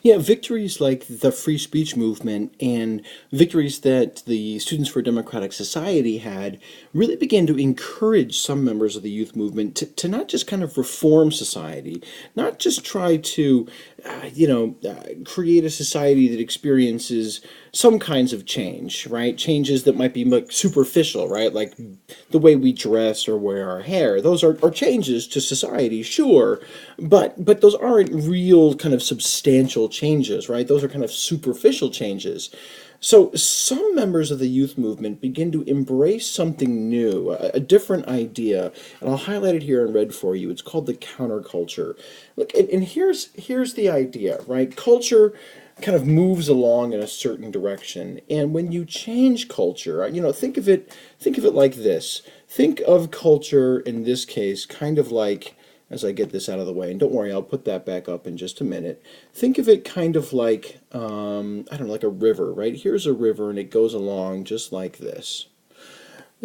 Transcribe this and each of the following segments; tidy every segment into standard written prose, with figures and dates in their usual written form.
Yeah, victories like the free speech movement and victories that the Students for a Democratic Society had really began to encourage some members of the youth movement to not just kind of reform society, not just try to, create a society that experiences some kinds of change, right? Changes that might be like superficial, right? Like the way we dress or wear our hair. Those are changes to society, sure, but those aren't real kind of substantial changes, right? Those are kind of superficial changes. So some members of the youth movement begin to embrace something new, a different idea, and I'll highlight it here in red for you. It's called the counterculture. Look, and here's the idea, right? Culture kind of moves along in a certain direction, and when you change culture, think of it like this. Think of culture in this case kind of like, as I get this out of the way, and don't worry, I'll put that back up in just a minute. Think of it kind of like, I don't know, like a river, right? Here's a river, and it goes along just like this.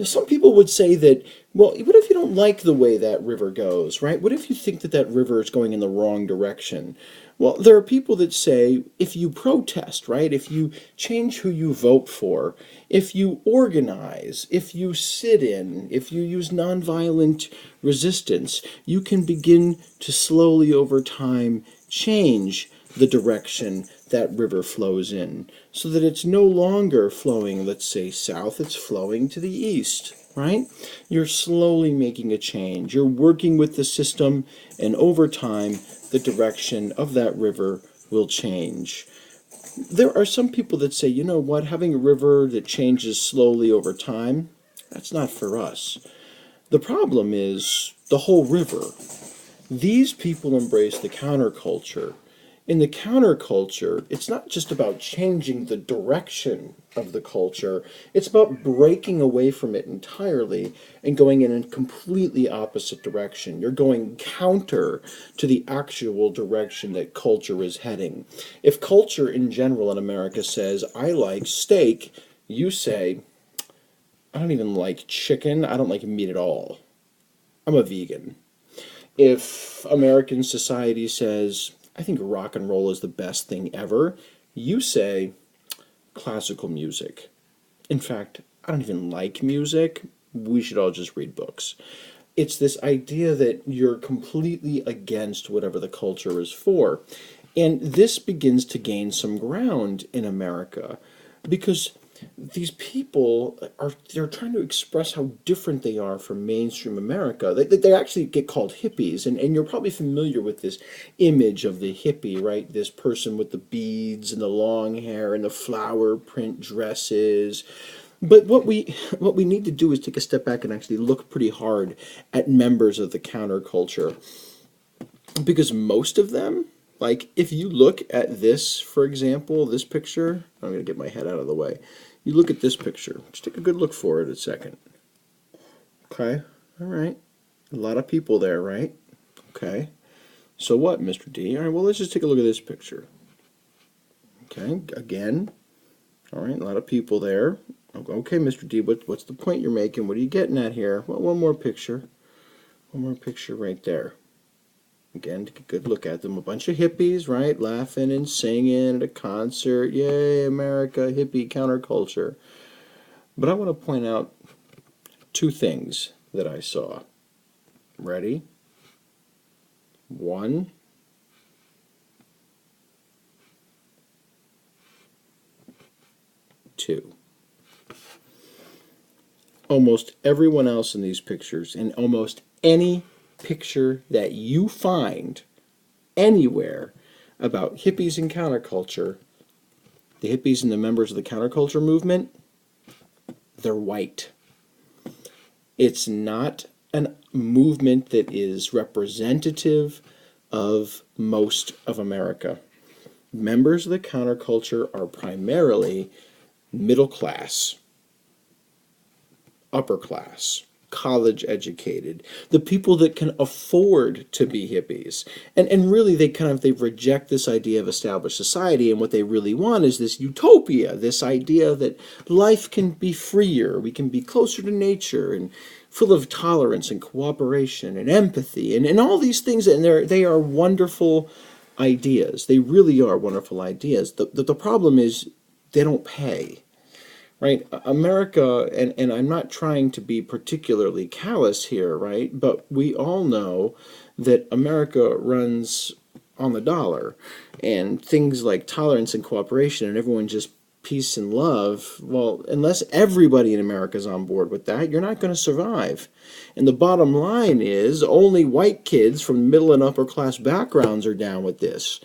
Some people would say that, well, what if you don't like the way that river goes, right? What if you think that that river is going in the wrong direction? Well, there are people that say if you protest, right? If you change who you vote for, if you organize, if you sit in, if you use nonviolent resistance, you can begin to slowly over time change the direction that river flows in so that it's no longer flowing, let's say, south, it's flowing to the east, right? You're slowly making a change. You're working with the system, and over time, the direction of that river will change. There are some people that say, you know what, having a river that changes slowly over time, that's not for us. The problem is the whole river. These people embrace the counterculture. In the counterculture, it's not just about changing the direction of the culture, it's about breaking away from it entirely and going in a completely opposite direction. You're going counter to the actual direction that culture is heading. If culture in general in America says, I like steak, you say, I don't even like chicken, I don't like meat at all. I'm a vegan. If American society says, I think rock and roll is the best thing ever, you say classical music. In fact, I don't even like music. We should all just read books. It's this idea that you're completely against whatever the culture is for. And this begins to gain some ground in America because these people they're trying to express how different they are from mainstream America. They actually get called hippies, and you're probably familiar with this image of the hippie, right? This person with the beads and the long hair and the flower print dresses. But what we need to do is take a step back and actually look pretty hard at members of the counterculture, because most of them, like if you look at this, for example, this picture, I'm going to get my head out of the way. You look at this picture. Just take a good look for it a second. Okay, all right. A lot of people there, right? Okay. So what, Mr. D? All right, well, let's just take a look at this picture. Okay, again. All right, a lot of people there. Okay, Mr. D, what's the point you're making? What are you getting at here? Well, one more picture. One more picture right there. Again, take a good look at them. A bunch of hippies, right? Laughing and singing at a concert. Yay, America, hippie counterculture. But I want to point out two things that I saw. Ready? One. Two. Almost everyone else in these pictures, and almost any picture that you find anywhere about hippies and counterculture, the hippies and the members of the counterculture movement, they're white. It's not a movement that is representative of most of America. Members of the counterculture are primarily middle class, upper class, college educated, the people that can afford to be hippies. And really they reject this idea of established society, and what they really want is this utopia, this idea that life can be freer, we can be closer to nature and full of tolerance and cooperation and empathy and all these things, and they are wonderful ideas. They really are wonderful ideas. The problem is they don't pay, right? America, and I'm not trying to be particularly callous here, right? But we all know that America runs on the dollar, and things like tolerance and cooperation and everyone just peace and love, well, unless everybody in America is on board with that, you're not going to survive. And the bottom line is only white kids from middle and upper class backgrounds are down with this.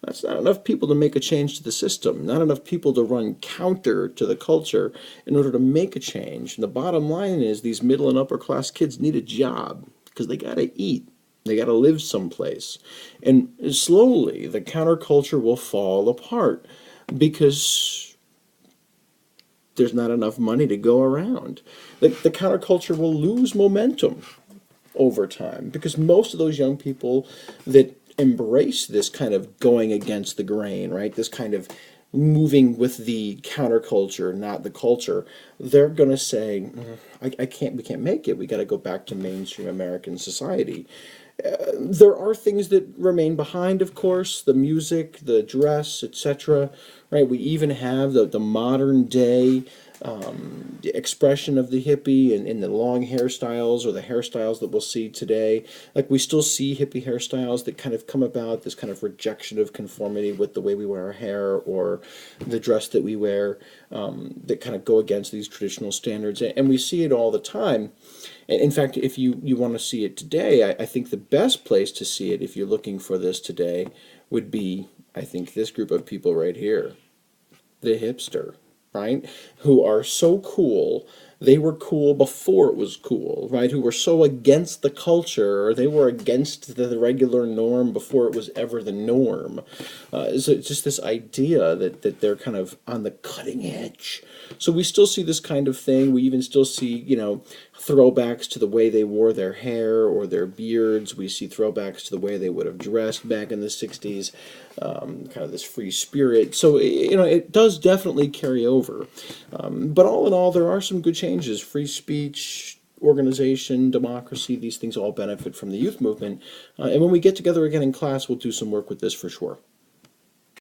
That's not enough people to make a change to the system, not enough people to run counter to the culture in order to make a change. And the bottom line is these middle and upper class kids need a job because they got to eat. They got to live someplace. And slowly the counterculture will fall apart because there's not enough money to go around. The counterculture will lose momentum over time because most of those young people that embrace this kind of going against the grain, right? This kind of moving with the counterculture, not the culture, they're going to say, I can't, we can't make it. We got to go back to mainstream American society. There are things that remain behind, of course, the music, the dress, etc. Right? We even have the modern day expression of the hippie in the long hairstyles or the hairstyles that we'll see today. Like we still see hippie hairstyles that kind of come about, this kind of rejection of conformity with the way we wear our hair or the dress that we wear, that kind of go against these traditional standards. And we see it all the time. In fact, if you want to see it today, I think the best place to see it, if you're looking for this today, would be, I think, this group of people right here, the hipster, right? Who are so cool. They were cool before it was cool, right? Who were so against the culture, or they were against the regular norm before it was ever the norm. So it's just this idea that they're kind of on the cutting edge. So we still see this kind of thing. We even still see, throwbacks to the way they wore their hair or their beards. We see throwbacks to the way they would have dressed back in the 60s, kind of this free spirit. So, it does definitely carry over. But all in all, there are some good changes. Free speech, organization, democracy, these things all benefit from the youth movement. And when we get together again in class, we'll do some work with this for sure.